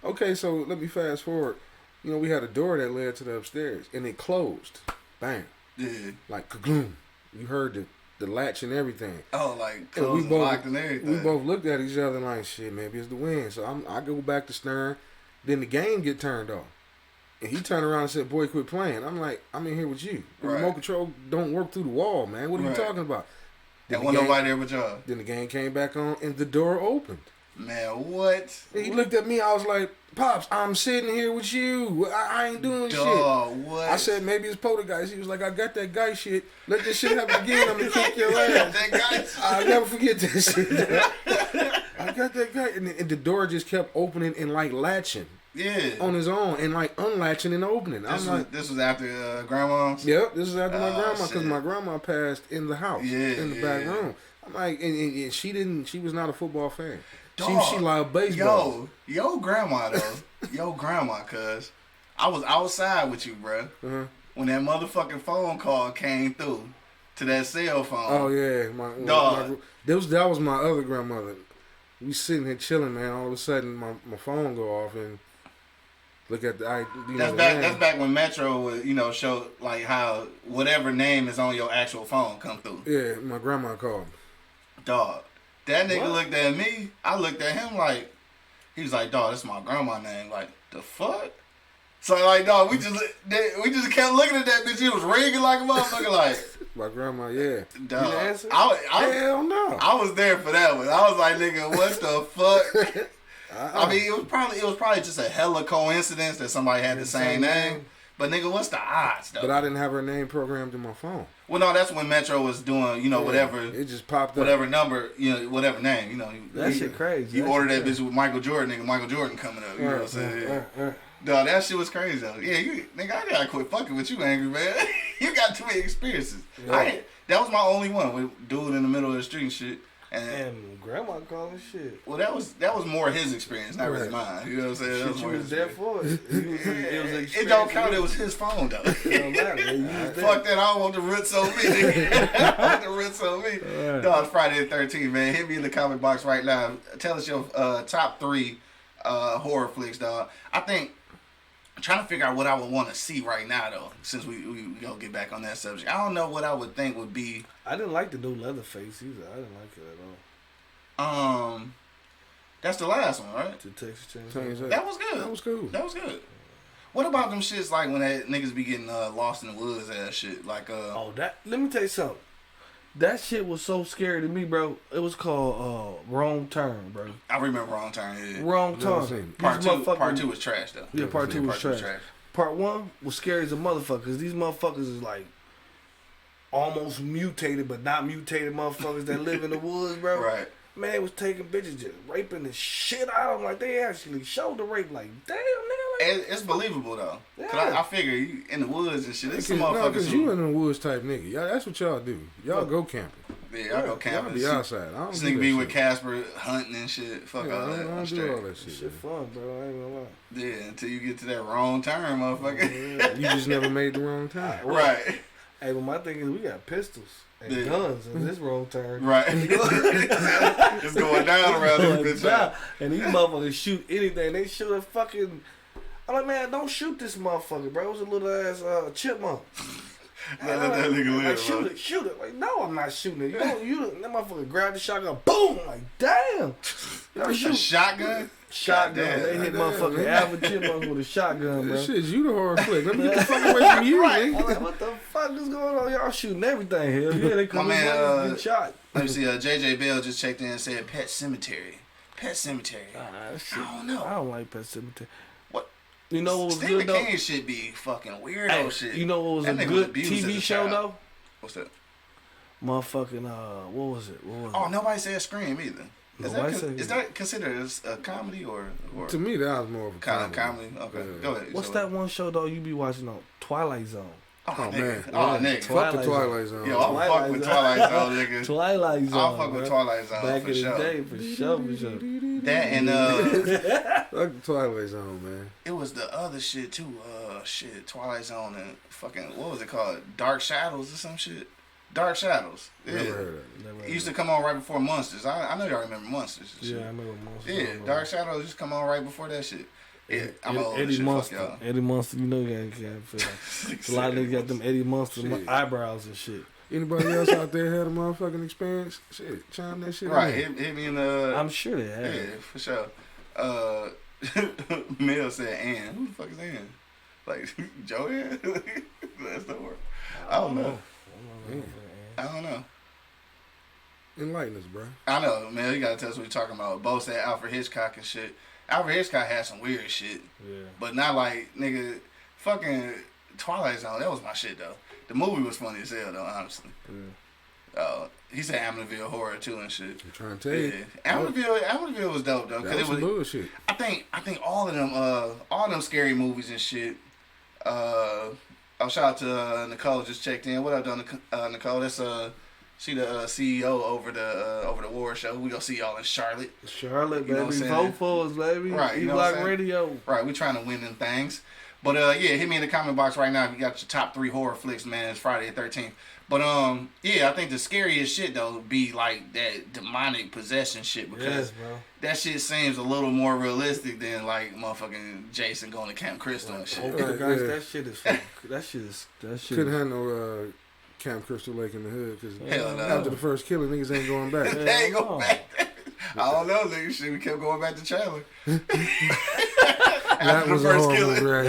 Okay, so let me fast forward. We had a door that led to the upstairs, and it closed. Bang. Yeah. Like, kagoom. You heard the latch and everything. Oh, like closed and locked and everything. We both looked at each other like, shit, maybe it's the wind. So I go back to Stern. Then the game get turned off. And he turned around and said, boy, quit playing. I'm like, I'm in here with you. The remote control don't work through the wall, man. What are you talking about? There wasn't nobody there but y'all. Then the game came back on and the door opened. Man, what? And he looked at me. I was like, Pops, I'm sitting here with you. I ain't doing shit. What? I said, maybe it's poltergeist. He was like, I got that guy shit. Let this shit happen again. I'm going to kick your ass. That guy. I'll never forget this shit. I got that guy. And the door just kept opening and like latching. Yeah. On his own and like unlatching and opening. This was after grandma's? Yep, this was after my grandma because my grandma passed in the house. In the back room. I'm like, and she was not a football fan. Dog, she liked baseball. Yo grandma though. Yo grandma, cuz. I was outside with you, bro. Uh-huh. When that motherfucking phone call came through to that cell phone. Oh yeah. That was my other grandmother. We sitting here chilling, man. All of a sudden my phone go off and Look at the That's back when Metro would, show like how whatever name is on your actual phone come through. Yeah, my grandma called me. Dog. That nigga looked at me. I looked at him like, he was like, dog, this is my grandma name. Like, the fuck? So like, dog, we just kept looking at that bitch. It was ringing like a motherfucker. Like, my grandma, yeah. Dog. You answer? Hell no. I was there for that one. I was like, nigga, what the fuck? I mean, it was probably just a hella coincidence that somebody had the same name. But nigga, what's the odds though? But I didn't have her name programmed in my phone. Well, no, that's when Metro was doing, whatever. It just popped up. Whatever number, whatever name, That shit crazy. You ordered that bitch with Michael Jordan, nigga. Michael Jordan coming up. You know what I'm saying? Dog, that shit was crazy though. Yeah, nigga, I gotta quit fucking with you, Angry Man. You got too many experiences. Yeah. That was my only one with dude in the middle of the street and shit. And grandma calling shit. Well, that was more his experience, not really mine. You know what I'm saying? That was Shit, more you was his there for it. It don't count. It was his phone though. Fuck that. I don't want the roots on me. Nigga. I want the roots on me. Right. Dog, it's Friday the 13th, man. Hit me in the comment box right now. Tell us your top 3 horror flicks, dog. I'm trying to figure out what I would want to see right now, though, since we gonna get back on that subject. I don't know what I would think would be. I didn't like the new Leatherface either. I didn't like it at all. That's the last one, right? The Texas Chainsaw. That was good. That was cool. That was good. What about them shits like when that niggas be getting lost in the woods ass shit? Like let me tell you something. That shit was so scary to me, bro. It was called Wrong Turn, bro. I remember Wrong Turn. Yeah. Wrong Turn. Part two was trash though. Yeah, part two was trash. Part 1 was scary as a motherfucker. Cause these motherfuckers is like almost mutated, but not mutated motherfuckers that live in the woods, bro. Right. Man, they was taking bitches, just raping the shit out of them. Like, they actually showed the rape. Like, damn, nigga. Like, it's believable, though. Yeah. Cause I figure you in the woods and shit. There's some motherfuckers because you in the woods type nigga. Y'all, that's what y'all do. Y'all go camping. Yeah, I go camping. Y'all be outside. I don't this do nigga that be shit. with Casper hunting and shit. Fuck all that. I don't do all that shit. shit fun, bro. I ain't gonna lie. Yeah, until you get to that wrong turn, motherfucker. You just never made the wrong time. Right. Hey, but my thing is, we got pistols and guns in this wrong turn. Right. It's going down around this bitch. And these motherfuckers shoot anything. They shoot a fucking. I'm like, man, don't shoot this motherfucker, bro. It was a little ass chipmunk. Let that nigga live, like, shoot it. Like, no, I'm not shooting it. That motherfucker grabbed the shotgun. Boom. I'm like, damn. A shotgun? Shotgun. They hit motherfucking average chipmunks with a shotgun, bro. This shit's you the horror flick. Let me get the fuck away from you, right. nigga. I'm like, what the fuck is going on? Y'all shooting everything here. Yeah, they come in and get shot. Let me see. JJ Bell just checked in and said Pet Cemetery. Pet Cemetery. Shit, I don't know. I don't like Pet Cemetery. What? You know what was Stephen good though? King should be fucking weirdo shit. You know what was that a good TV show though? What's that? Motherfucking what was it? Oh, nobody said Scream either. Is that considered as a comedy or? To me, that was more of a comedy. Okay, go ahead. What's that one show though you be watching on? Twilight Zone. Oh man. Oh nigga. Fuck the Twilight Zone. Yo, I'll fuck with Twilight Zone, nigga. Twilight Zone. I'll fuck with Twilight Zone back for in sure. the day, for sure. That and fuck the Twilight Zone, man. It was the other shit too. Twilight Zone and fucking what was it called? Dark Shadows or some shit. Dark Shadows. Yeah. Never heard of It used to come on right before Monsters. I know y'all remember Monsters. Yeah, I remember Monsters. Yeah, Dark Shadows used to come on right before that shit. Yeah, I'm old. Eddie Shit, Monster. Eddie Monster, you know you can't feel like. A lot of niggas got them Eddie Monster eyebrows and shit. Anybody else out there had a motherfucking experience? Shit, chime that shit right, in. hit me in the... I'm sure they have. Yeah, for sure. Mel said Ann. Who the fuck is Ann? Like, Joanne? That's the word. I don't know. I don't know. Enlighten us, bro. I know, man. You gotta tell us what you're talking about. Bo said Alfred Hitchcock and shit. Alfred Hitchcock had some weird shit. Yeah. But not like, nigga, fucking Twilight Zone. That was my shit, though. The movie was funny as hell, though, honestly. Yeah. He said Amityville Horror, too, and shit. I'm trying to tell you. Amityville was dope, though. That was some bullshit. I think all of them scary movies and shit. Shout out to Nicole, just checked in. What up, though, Nicole? That's she the CEO over the War Show. We gonna see y'all in Charlotte. Charlotte, you know baby. Vote for us, baby. Right. E-Block Radio. Right. We trying to win them things. But yeah, hit me in the comment box right now if you got your top 3 horror flicks, man. It's Friday the 13th. But yeah, I think the scariest shit though would be like that demonic possession shit because that shit seems a little more realistic than like motherfucking Jason going to Camp Crystal and shit. That shit is that shit. Couldn't have no Camp Crystal Lake in the hood because no. after the first killing, niggas ain't going back. They ain't going back. I don't know, nigga. Shit, we kept going back to Chandler. That was a horrible right?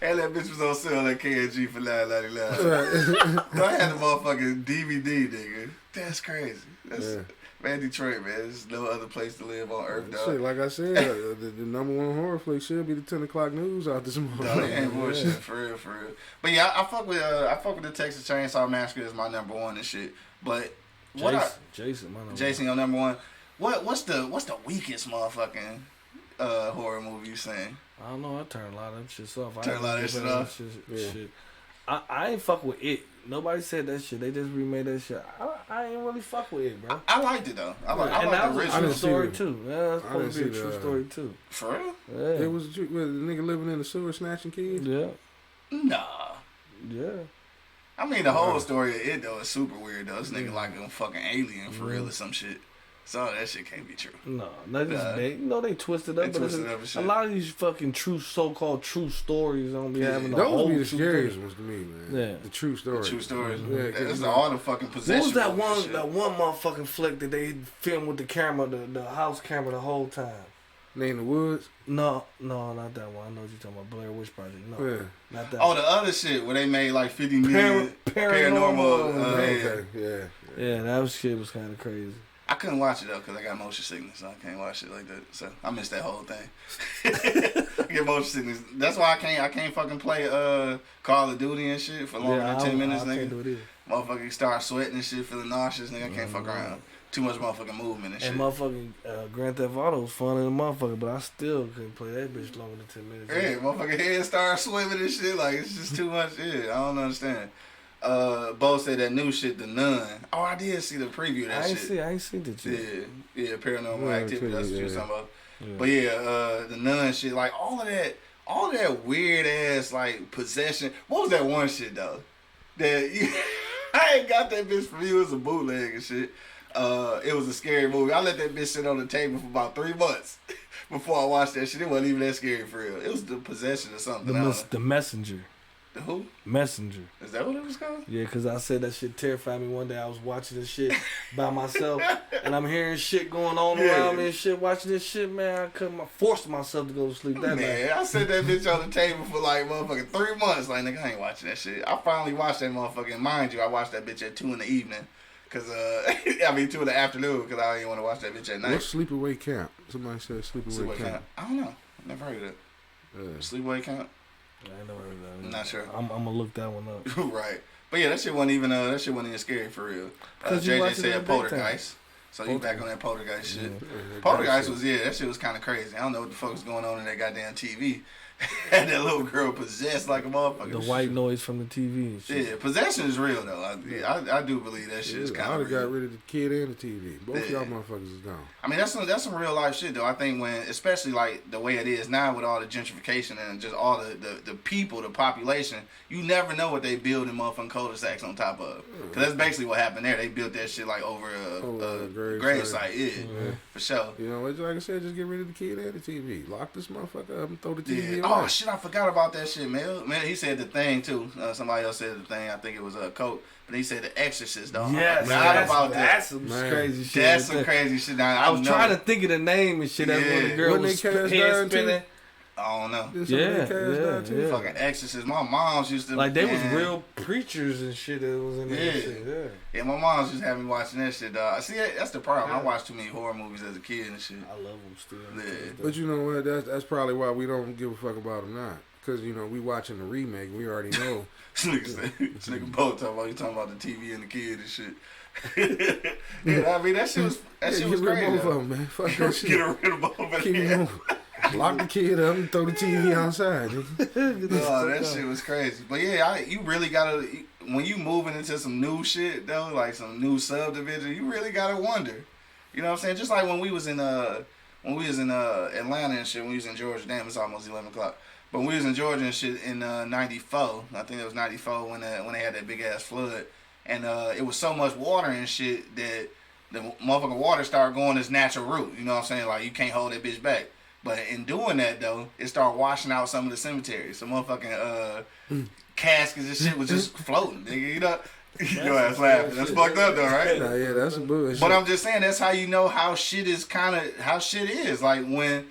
And that bitch was on sale at KNG for $9.99. Right. I had the motherfucking DVD, nigga. That's crazy. Man, Detroit, man. There's no other place to live on earth, dog. Shit, like I said, the number one horror flick should be the 10 o'clock news out this morning. No, they ain't bullshit, for real. But yeah, I fuck with the Texas Chainsaw Massacre as my number one and shit. But Jason, my number Jason, your number one. What's the weakest motherfucking horror movie you seen? I don't know. I turn a lot of shit off. Turn a lot of shit off. Shit. I ain't fuck with it. Nobody said that shit. They just remade that shit. I ain't really fuck with it, bro. I liked it though. I liked that the was original a true story too. Yeah, that's supposed to be a true story too. For real? Yeah. It was the nigga living in the sewer snatching kids. Yeah. Nah. Yeah. I mean, the whole story of it though is super weird though. This nigga like a fucking alien for real or some shit. So that shit can't be true. No, not just they twisted up. A lot of these fucking so-called true stories don't be having the whole. Those be the scariest ones to me, man. Yeah, the true stories. The true stories. Yeah, that's all the fucking possession. What was that one motherfucking flick that they filmed with the camera, the house camera the whole time? In the Woods? No, not that one. I know what you're talking about. Blair Witch Project. No, not that. Oh, the other shit where they made like 50 million paranormal. Yeah, that shit was kind of crazy. I couldn't watch it though because I got motion sickness, so I can't watch it like that. So I missed that whole thing. I get motion sickness. That's why I can't fucking play Call of Duty and shit for longer than 10 minutes, nigga. Can't do it either. Motherfucker start sweating and shit, feeling nauseous, nigga. I can't fuck around. Too much motherfucking movement and shit. And motherfucking Grand Theft Auto was fun in the motherfucker, but I still couldn't play that bitch longer than 10 minutes. Yeah, motherfucking head start swimming and shit. Like, it's just too much shit. I don't understand. Bo said that new shit, The Nun. Oh, I did see the preview of that shit. I ain't seen the shit. Yeah, Paranormal Activity. That's what you were talking about. Yeah. But yeah, The Nun shit, like all of that weird ass like possession. What was that one shit though? I ain't got that bitch from you. It was a bootleg and shit. It was a scary movie. I let that bitch sit on the table for about 3 months before I watched that shit. It wasn't even that scary for real. It was The Possession or something. The Messenger. The who? Messenger. Is that what it was called? Yeah, because I said that shit terrified me one day. I was watching this shit by myself, and I'm hearing shit going on around me and shit, watching this shit, man. I forced myself to go to sleep that night. I set that bitch on the table for like motherfucking 3 months. Like, nigga, I ain't watching that shit. I finally watched that motherfucking, mind you, I watched that bitch at 2 in the evening. 2 in the afternoon, because I didn't want to watch that bitch at night. What's Sleepaway Camp? Somebody said Sleepaway Camp. I don't know. Never heard of it. Sleepaway Camp? I ain't never heard of that. I'm not sure. I'm gonna look that one up. Right. But yeah, that shit wasn't even scary for real. JJ said Poltergeist. So you back on that Poltergeist shit. Yeah. Poltergeist was, that shit was kind of crazy. I don't know what the fuck was going on in that goddamn TV. Had that little girl possessed like a motherfucker. The white noise from the TV and shit. Yeah, possession is real though. I do believe that shit is kind of real. I got rid of the kid and the TV. Both of y'all motherfuckers is gone. I mean, that's some real life shit though. I think when, especially like the way it is now with all the gentrification and just all the people, the population, you never know what they build in motherfucking cul-de-sacs on top of. Because that's basically what happened there. They built that shit like over a grave site. Yeah, for sure. You know, like I said, just get rid of the kid and the TV. Lock this motherfucker up and throw the TV away. Oh shit, I forgot about that shit, man. Man, he said The Thing too. Somebody else said The Thing. I think it was Coke. But he said The Exorcist, though. Yes, that's some crazy shit. That's some crazy shit. Now, I was trying to think of the name and shit. That's when the girl was head spinning. I don't know. Yeah. Fucking Exorcist. My mom's used to like they was real preachers and shit that was in that shit. Yeah, my mom's just had me watching that shit, dog. See, that's the problem. I watched too many horror movies as a kid and shit. I love them still. Yeah. But you know what? That's probably why we don't give a fuck about them now. Because, you know, we watching the remake. We already know. This nigga Bo talking about the TV and the kid and shit. Yeah, I mean, that shit was crazy. Get rid of both of them, man. Fuck that shit. Get rid of both of them. Keep it moving. Lock the kid up and throw the TV outside. Oh, that shit was crazy. But yeah, you really gotta, when you moving into some new shit though, like some new subdivision, you really gotta wonder. You know what I'm saying? Just like when we was in Atlanta and shit, when we was in Georgia, damn, it's almost 11 o'clock. But we was in Georgia and shit in '94. I think it was '94 when they had that big ass flood, and it was so much water and shit that the motherfucking water started going its natural route. You know what I'm saying? Like you can't hold that bitch back. But in doing that though, it started washing out some of the cemeteries. Some motherfucking caskets and shit was just floating, nigga. You know. Your ass laughing. That's fucked up though, right? Nah, yeah, that's some bullshit. But I'm just saying that's how you know how shit is how shit is. Like when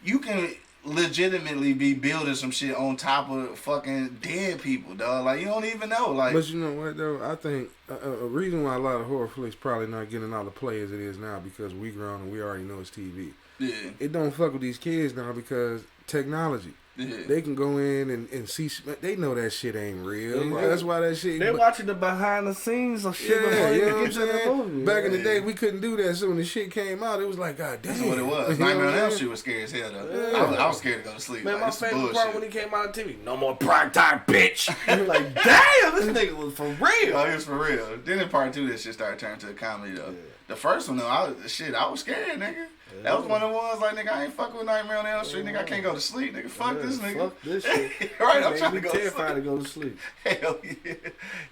you can legitimately be building some shit on top of fucking dead people, dog. Like you don't even know. Like, but you know what though? I think a reason why a lot of horror flicks probably not getting all the play as it is now because we grown and we already know it's TV. Yeah. It don't fuck with these kids now because technology. Yeah. They can go in and see. They know that shit ain't real. Yeah. That's why that shit. They're watching the behind the scenes of shit before they get to the movie. Back in the day, we couldn't do that. So when the shit came out, it was like, God damn. That's what it was. Nightmare on Elm Street was scary as hell though. Yeah. I was scared to go to sleep. Man, like, my favorite part when he came out on TV. No more prime time, bitch. And like, damn, this nigga was for real. Oh, he was for real. Then in part 2, that shit started turning to a comedy though. Yeah. The first one though, I was scared, nigga. Yeah. That was one of the ones like, nigga, I ain't fucking with Nightmare on Elm Street, nigga. I can't go to sleep, nigga. Fuck this nigga. Fuck this shit. Right, I'm trying to go terrified to go to sleep. Hell yeah.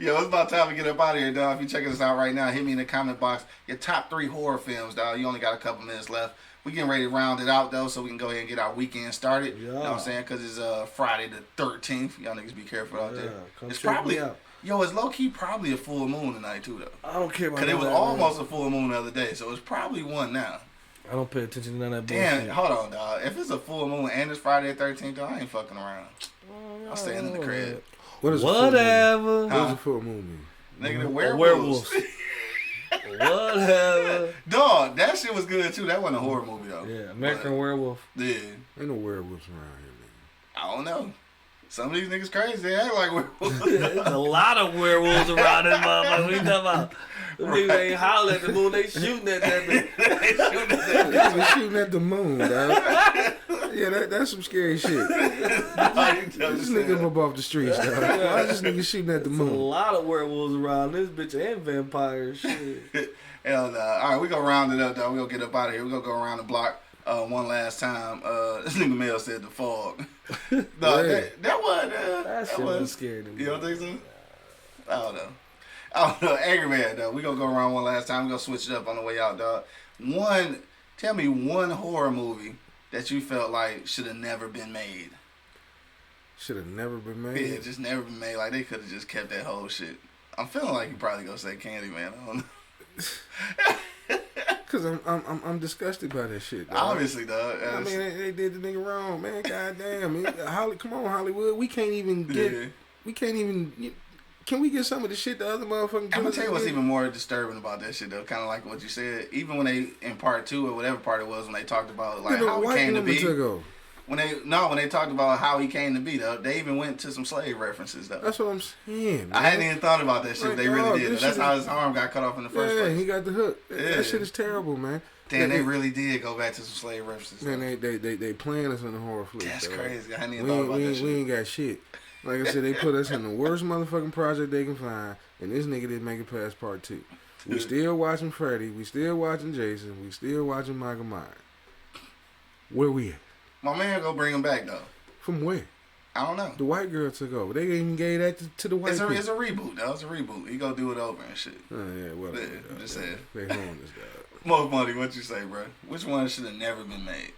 Yo, it's about time to get up out of here, dog. If you checking us out right now, hit me in the comment box. Your top 3 horror films, dog. You only got a couple minutes left. We getting ready to round it out, though, so we can go ahead and get our weekend started. Yeah. You know what I'm saying? Because it's Friday the 13th. Y'all niggas be careful out there. It's probably... Yo, it's low-key probably a full moon tonight, too, though. I don't care about that. Because it was almost a full moon the other day, so it's probably one now. I don't pay attention to none of that bullshit. Damn, hold on, dog. If it's a full moon and it's Friday the 13th, dog, I ain't fucking around. I'm staying in the crib. What is whatever? What does a full moon mean? Nigga, the werewolves. Whatever. Dog, that shit was good, too. That wasn't a horror movie, though. Yeah, American Werewolf. Yeah. Ain't no werewolves around here, man. I don't know. Some of these niggas crazy. They act like werewolves. There's a lot of werewolves around this motherfucker. What you talking about? Them niggas ain't hollering at the moon. They shooting at that bitch. They shooting at the moon, dog. Yeah, that's some scary shit. This nigga up off the streets, dog. Why is this nigga shooting at the moon? There's a lot of werewolves around this bitch and vampires. Shit. Hell nah. All right, we gonna round it up, dog. We gonna get up out of here. We gonna go around the block one last time. This nigga Mel said the fog. No, that was that shit was scary to me. You don't think so? I don't know. Angry Man, though. We gonna go around one last time. We gonna switch it up on the way out, dog. Tell me one horror movie that you felt like should have never been made. Should have never been made? Yeah, just never been made. Like, they could have just kept that whole shit. I'm feeling like you probably gonna say Candyman. I don't know. Cause I'm disgusted by that shit, dog. Obviously, dog. I mean, they did the nigga wrong, man. Goddamn, come on, Hollywood. We can't even get. Yeah. We can't even. Can we get some of the shit the other motherfucking? I'm gonna tell you what's even more disturbing about that shit, though. Kind of like what you said. Even when they in part 2 or whatever part it was, when they talked about like how he came to be. When they talked about how he came to be, though, they even went to some slave references, though. That's what I'm saying, man. I hadn't even thought about that shit. Like, they really did. That's how his arm got cut off in the first place. Yeah, he got the hook. Yeah. That shit is terrible, man. Damn, they really did go back to some slave references. Man, they playing us in the horror flick. That's crazy. I hadn't even thought about that shit. We ain't got shit. Like I said, they put us in the worst motherfucking project they can find, and this nigga didn't make it past part 2. We still watching Freddy. We still watching Jason. We still watching Michael Myers. Where we at? My man go bring him back, though. From where? I don't know. The white girl took over. They even gave that to the white people. It's a reboot, though. It's a reboot. He go do it over and shit. Oh, yeah, whatever. Yeah, I'm just saying. They home this guy. Most money, what you say, bro? Which one should have never been made?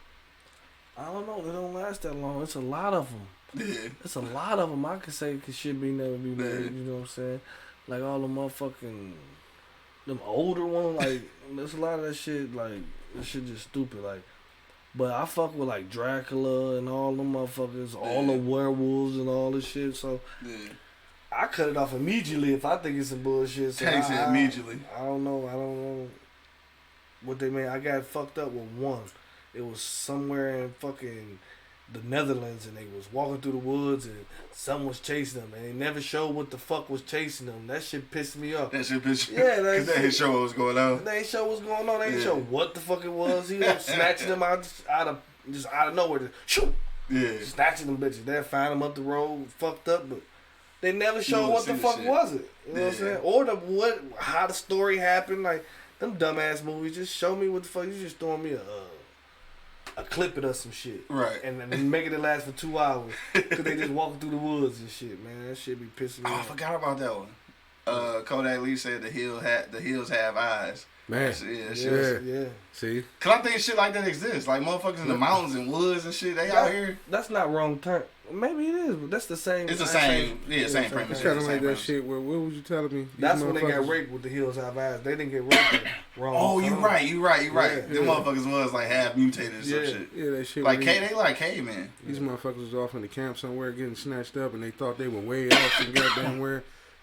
I don't know. They don't last that long. It's a lot of them. Yeah. It's a lot of them I could say should never be made. Yeah. You know what I'm saying? Like all the motherfucking, them older ones, like, there's a lot of that shit, like, that shit just stupid, like, but I fuck with, like, Dracula and all them motherfuckers, all the werewolves and all this shit, so I cut it off immediately if I think it's some bullshit. So Takes it immediately. I don't know what they made. I got fucked up with one. It was somewhere in fucking the Netherlands, and they was walking through the woods, and someone was chasing them, and they never showed what the fuck was chasing them. That shit pissed me off. That shit pissed me off? Yeah, because they didn't show what was going on. They didn't show what's going on. They didn't show what the fuck it was. He was snatching them out of nowhere. Just, shoot! Yeah. Snatching them bitches. They'll find them up the road, fucked up, but they never showed what the fuck was it. You know what I'm saying? Or how the story happened. Like, them dumbass movies, just show me what the fuck. You just throwing me a clip it or some shit. Right. And then making it last for 2 hours. Because they just walking through the woods and shit, man. That shit be pissing me I off. forgot about that one. Kodak Lee said the hills have eyes. Man. Yeah. See? Cause I think shit like that exists. Like motherfuckers in the mountains and woods and shit, they out here. That's not wrong term. Maybe it is, but that's the same. It's the same premise. It's kind of like that shit where, what was you telling me? That's when they got raped with the hills have eyes. They didn't get raped wrong. Oh, you right. Yeah, Them motherfuckers was like half mutated or some shit. Yeah, that shit. Like they like cavemen. These motherfuckers was off in the camp somewhere getting snatched up, and they thought they were way off and goddamn where.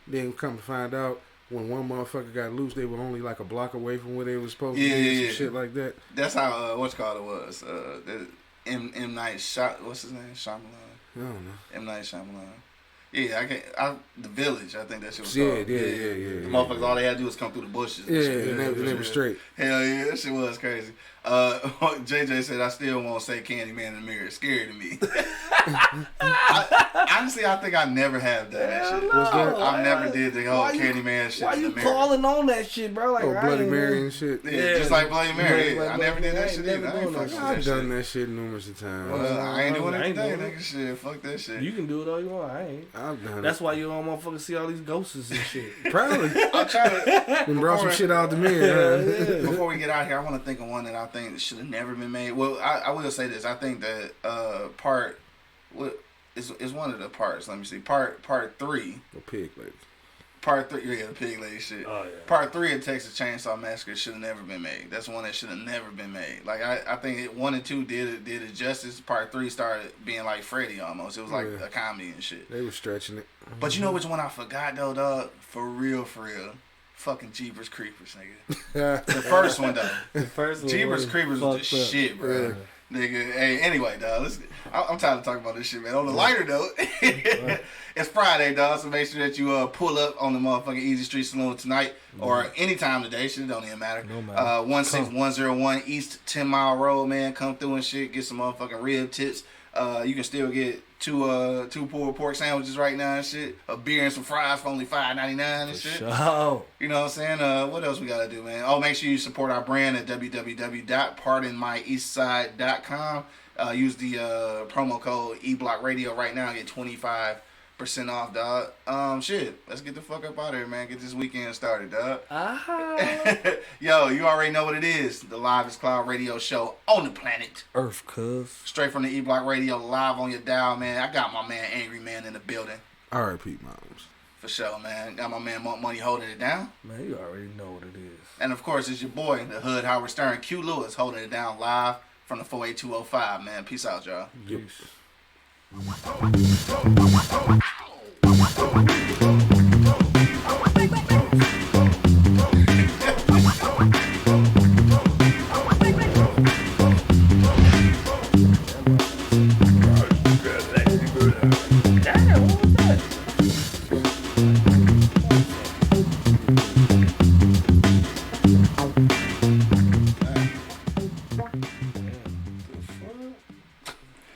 Then come to find out, when one motherfucker got loose, they were only like a block away from where they was supposed to be. Some shit like that. That's how it was. M Night what's his name? Shyamalan. I don't know. M Night Shyamalan. Yeah, The Village. I think that shit was Yeah. called. The motherfuckers, all they had to do was come through the bushes. And they were straight. Hell yeah, that shit was crazy. JJ said, I still won't say Candyman in the mirror. It's scary to me. Honestly, I think I never have done that shit. What's that? I never did the whole Candyman shit. Why in you the mirror. calling on that shit, bro? Like, Bloody Mary and shit. Yeah, just like Bloody Mary. Like I never did that shit never either. I ain't doing fucking that with I've that done shit. that shit numerous of times. I ain't doing it I ain't today, doing it. nigga. Shit, fuck that shit. You can do it all you want. I ain't. I've done That's it. why you don't motherfuckers see all these ghosts and shit. Probably. I'm trying to. And brought some shit out to me. Before we get out here, I want to think of one that I think should have never been made. Well, I will say this. I think that is one of the parts. Let me see. Part 3. The pig lady. Part 3, the pig lady shit. Oh, yeah. Part 3 of Texas Chainsaw Massacre should have never been made. That's one that should have never been made. Like I think 1 and 2 did it justice. Part 3 started being like Freddy almost. It was like a comedy and shit. They were stretching it. But you know which one I forgot though, dog? For real. Fucking Jeepers Creepers, nigga. The first one though. The first one Jeepers Creepers was the shit, bro. Yeah. Nigga, hey, anyway, dog, I'm tired of talking about this shit, man. On the lighter note, it's Friday, dog, so make sure that you pull up on the motherfucking Easy Street Saloon tonight or anytime today. Shit, it don't even matter. 16101 East 10 Mile Road, man. Come through and shit, get some motherfucking rib tips. You can still get two pulled pork sandwiches right now and shit. A beer and some fries for only $5.99 and shit. Sure. You know what I'm saying? What else we gotta do, man? Oh, make sure you support our brand at www.pardonmyeastside.com. Use the promo code eBlockRadio right now and get 25% off, dog. Shit, let's get the fuck up out of here, man. Get this weekend started, dog. Yo, you already know what it is. The Livest Cloud Radio show on the planet Earth, cuz. Straight from the E-Block Radio, live on your dial, man. I got my man Angry Man in the building. R.I.P. Moms. For sure, man. Got my man Money holding it down. Man, you already know what it is. And of course, it's your boy, the Hood Howard Stern, Q Lewis, holding it down live from the 48205, man. Peace out, y'all. Peace.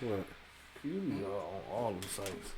What? You on all them sites.